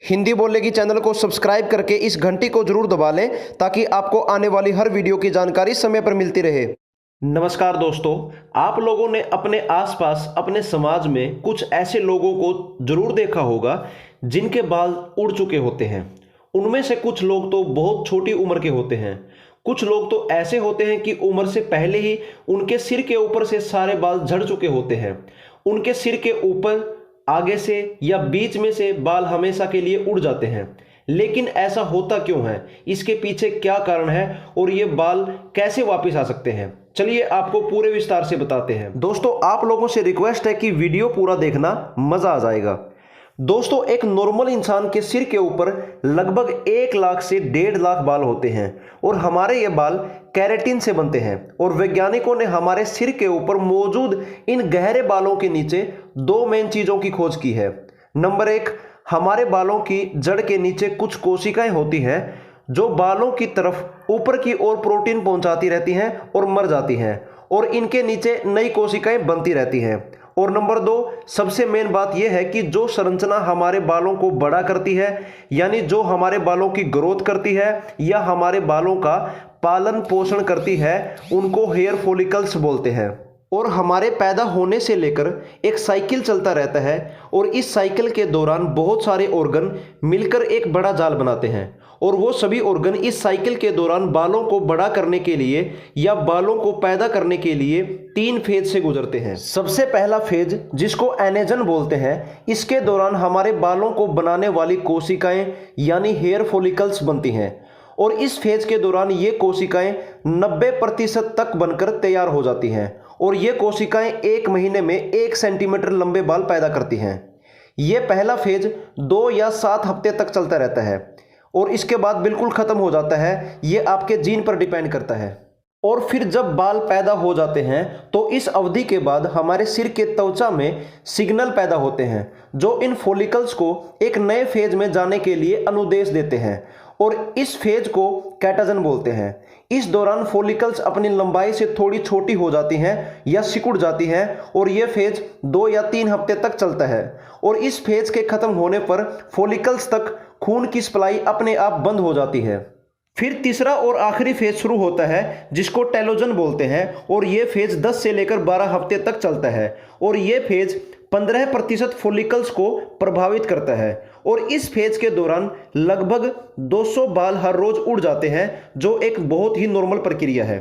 हिंदी बोलेगी चैनल को सब्सक्राइब करके इस घंटी को जरूर दबा लें ताकि आपको आने वाली हर वीडियो की जानकारी समय पर मिलती रहे। नमस्कार दोस्तों, आप लोगों ने अपने आसपास अपने समाज में कुछ ऐसे लोगों को जरूर देखा होगा जिनके बाल उड़ चुके होते हैं। उनमें से कुछ लोग तो बहुत छोटी उम्र के होते हैं, कुछ लोग तो ऐसे होते हैं कि उम्र से पहले ही उनके सिर के ऊपर से सारे बाल झड़ चुके होते हैं। उनके सिर के ऊपर, आगे से या बीच में से बाल हमेशा के लिए उड़ जाते हैं। लेकिन ऐसा होता क्यों है, इसके पीछे क्या कारण है और ये बाल कैसे वापस आ सकते हैं, चलिए आपको पूरे विस्तार से बताते हैं। दोस्तों, आप लोगों से रिक्वेस्ट है कि वीडियो पूरा देखना, मजा आ जाएगा। दोस्तों, एक नॉर्मल इंसान के सिर के ऊपर लगभग 1 लाख से 1.5 लाख बाल होते हैं और हमारे ये बाल केराटिन से बनते हैं। और वैज्ञानिकों ने हमारे सिर के ऊपर मौजूद इन गहरे बालों के नीचे 2 मेन चीजों की खोज की है। नंबर 1, हमारे बालों की जड़ के नीचे कुछ कोशिकाएं होती हैं जो बालों की तरफ ऊपर की ओर प्रोटीन पहुंचाती रहती हैं और मर जाती हैं, और इनके नीचे नई कोशिकाएं बनती रहती हैं। और नंबर 2, सबसे मेन बात यह है कि जो संरचना हमारे बालों को बड़ा करती है, यानी जो हमारे बालों की ग्रोथ करती है या हमारे बालों का पालन पोषण करती है, उनको हेयर फॉलिकल्स बोलते हैं। और हमारे पैदा होने से लेकर एक साइकिल चलता रहता है और इस साइकिल के दौरान बहुत सारे ऑर्गन मिलकर एक बड़ा जाल बनाते हैं, और वो सभी ऑर्गन इस साइकिल के दौरान बालों को बड़ा करने के लिए या बालों को पैदा करने के लिए 3 फेज से गुजरते हैं। सबसे पहला फेज, जिसको एनेजन बोलते हैं, इसके दौरान हमारे बालों को बनाने वाली कोशिकाएं यानी हेयर फॉलिकल्स बनती हैं, और इस फेज के दौरान ये कोशिकाएं 90% तक बनकर तैयार हो जाती हैं, और ये कोशिकाएं 1 महीने में 1 सेंटीमीटर लंबे बाल पैदा करती हैं। ये पहला फेज 2 या 7 हफ्ते तक चलता रहता है और इसके बाद बिल्कुल खत्म हो जाता है। ये आपके जीन पर डिपेंड करता है। और फिर जब बाल पैदा हो जाते हैं तो इस अवधि के बाद हमारे सिर के त्वचा में सिग्नल पैदा होते हैं जो इन फॉलिकल्स को एक नए फेज में जाने के लिए अनुदेश देते हैं, और इस फेज को कैटाजन बोलते हैं। इस दौरान फॉलिकल्स अपनी लंबाई से थोड़ी छोटी हो जाती हैं या सिकुड़ जाती हैं, और यह फेज 2 या 3 हफ्ते तक चलता है। और इस फेज के खत्म होने पर फॉलिकल्स तक खून की सप्लाई अपने आप बंद हो जाती है। फिर तीसरा और आखिरी फेज शुरू होता है जिसको टेलोजन बोलते हैं, और यह फेज 10 से लेकर 12 हफ्ते तक चलता है, और यह फेज 15% फॉलिकल्स को प्रभावित करता है। और इस फेज के दौरान लगभग 200 बाल हर रोज उड़ जाते हैं, जो एक बहुत ही नॉर्मल प्रक्रिया है।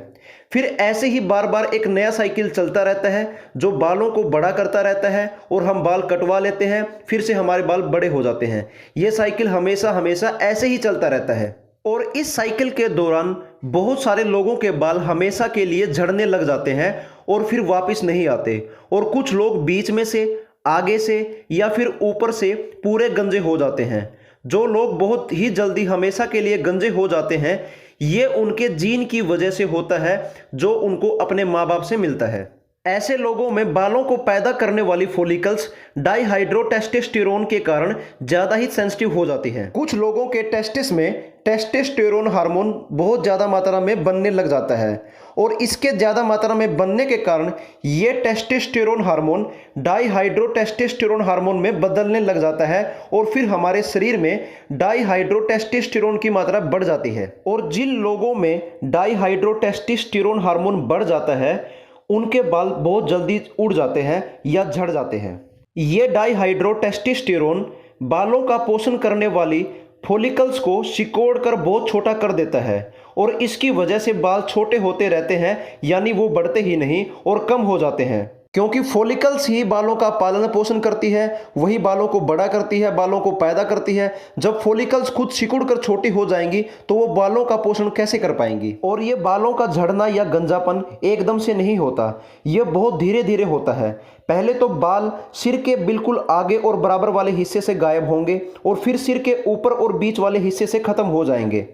फिर ऐसे ही बार बार एक नया साइकिल चलता रहता है जो बालों को बड़ा करता रहता है, और हम बाल कटवा लेते हैं, फिर से हमारे बाल बड़े हो जाते हैं। यह साइकिल हमेशा हमेशा ऐसे ही चलता रहता है। और इस साइकिल के दौरान बहुत सारे लोगों के बाल हमेशा के लिए झड़ने लग जाते हैं और फिर वापस नहीं आते, और कुछ लोग बीच में से, आगे से या फिर ऊपर से पूरे गंजे हो जाते हैं। जो लोग बहुत ही जल्दी हमेशा के लिए गंजे हो जाते हैं, ये उनके जीन की वजह से होता है जो उनको अपने माँ बाप से मिलता है। ऐसे लोगों में बालों को पैदा करने वाली फॉलिकल्स डाइहाइड्रोटेस्टोस्टेरोन के कारण ज्यादा ही सेंसिटिव हो जाती हैं। कुछ लोगों के टेस्टिस में टेस्टोस्टेरोन हार्मोन बहुत ज्यादा मात्रा में बनने लग जाता है, और इसके ज्यादा मात्रा में बनने के कारण ये टेस्टोस्टेरोन हार्मोन डाइहाइड्रोटेस्टोस्टेरोन हार्मोन में बदलने लग जाता है, और फिर हमारे शरीर में डाइहाइड्रोटेस्टोस्टेरोन की मात्रा बढ़ जाती है। और जिन लोगों में डाइहाइड्रोटेस्टोस्टेरोन हार्मोन बढ़ जाता है, उनके बाल बहुत जल्दी उड़ जाते हैं या झड़ जाते हैं। ये डाइहाइड्रोटेस्टोस्टेरोन बालों का पोषण करने वाली फॉलिकल्स को सिकोड़कर बहुत छोटा कर देता है, और इसकी वजह से बाल छोटे होते रहते हैं, यानी वो बढ़ते ही नहीं और कम हो जाते हैं। क्योंकि फॉलिकल्स ही बालों का पालन पोषण करती है, वही बालों को बड़ा करती है, बालों को पैदा करती है। जब फॉलिकल्स खुद सिकुड़कर छोटी हो जाएंगी तो वो बालों का पोषण कैसे कर पाएंगी। और ये बालों का झड़ना या गंजापन एकदम से नहीं होता, ये बहुत धीरे धीरे होता है। पहले तो बाल सिर के बिल्कुल आगे और बराबर वाले हिस्से से गायब होंगे, और फिर सिर के ऊपर और बीच वाले हिस्से से खत्म हो जाएंगे।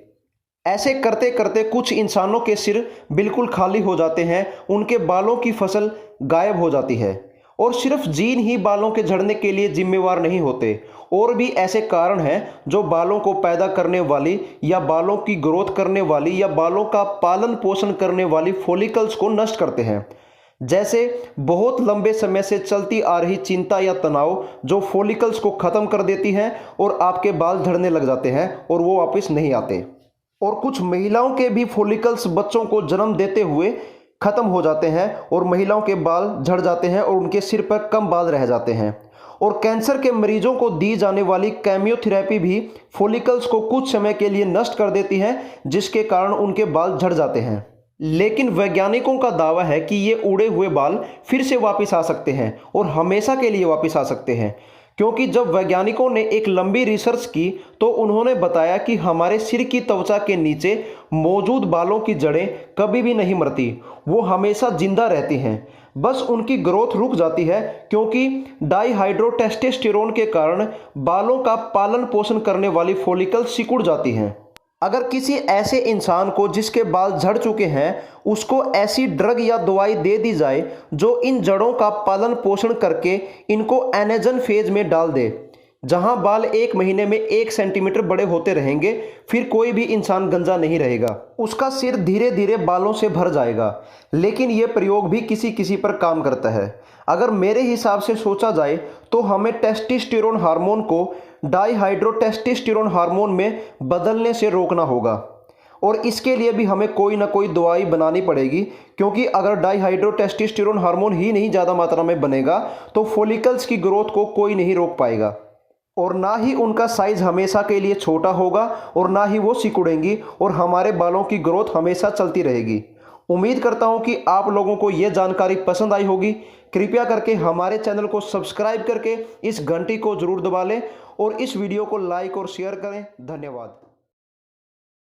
ऐसे करते करते कुछ इंसानों के सिर बिल्कुल खाली हो जाते हैं, उनके बालों की फसल गायब हो जाती है। और सिर्फ जीन ही बालों के झड़ने के लिए जिम्मेवार नहीं होते, और भी ऐसे कारण हैं जो बालों को पैदा करने वाली या बालों की ग्रोथ करने वाली या बालों का पालन पोषण करने वाली फॉलिकल्स को नष्ट करते हैं। जैसे बहुत लंबे समय से चलती आ रही चिंता या तनाव जो फॉलिकल्स को ख़त्म कर देती हैं और आपके बाल झड़ने लग जाते हैं और वो वापस नहीं आते। और कुछ महिलाओं के भी फॉलिकल्स बच्चों को जन्म देते हुए ख़त्म हो जाते हैं और महिलाओं के बाल झड़ जाते हैं और उनके सिर पर कम बाल रह जाते हैं। और कैंसर के मरीजों को दी जाने वाली केमियोथेरेपी भी फॉलिकल्स को कुछ समय के लिए नष्ट कर देती है, जिसके कारण उनके बाल झड़ जाते हैं। लेकिन वैज्ञानिकों का दावा है कि ये उड़े हुए बाल फिर से वापस आ सकते हैं और हमेशा के लिए वापस आ सकते हैं, क्योंकि जब वैज्ञानिकों ने एक लंबी रिसर्च की तो उन्होंने बताया कि हमारे सिर की त्वचा के नीचे मौजूद बालों की जड़ें कभी भी नहीं मरती, वो हमेशा जिंदा रहती हैं। बस उनकी ग्रोथ रुक जाती है क्योंकि डाईहाइड्रोटेस्टोस्टेरोन के कारण बालों का पालन पोषण करने वाली फॉलिकल सिकुड़ जाती हैं। अगर किसी ऐसे इंसान को जिसके बाल झड़ चुके हैं उसको ऐसी ड्रग या दवाई दे दी जाए जो इन जड़ों का पालन पोषण करके इनको एनेजन फेज में डाल दे, जहां बाल 1 महीने में 1 सेंटीमीटर बड़े होते रहेंगे, फिर कोई भी इंसान गंजा नहीं रहेगा, उसका सिर धीरे धीरे बालों से भर जाएगा। लेकिन यह प्रयोग भी किसी किसी पर काम करता है। अगर मेरे हिसाब से सोचा जाए तो हमें टेस्टोस्टेरोन हार्मोन को डाईहाइड्रोटेस्टोस्टेरोन हार्मोन में बदलने से रोकना होगा और इसके लिए भी हमें कोई ना कोई दवाई बनानी पड़ेगी, क्योंकि अगर डाईहाइड्रोटेस्टोस्टेरोन हार्मोन ही नहीं ज़्यादा मात्रा में बनेगा तो फॉलिकल्स की ग्रोथ को कोई नहीं रोक पाएगा और ना ही उनका साइज हमेशा के लिए छोटा होगा और ना ही वो सिकुड़ेंगी और हमारे बालों की ग्रोथ हमेशा चलती रहेगी। उम्मीद करता हूं कि आप लोगों को यह जानकारी पसंद आई होगी। कृपया करके हमारे चैनल को सब्सक्राइब करके इस घंटी को जरूर दबा लें और इस वीडियो को लाइक और शेयर करें। धन्यवाद।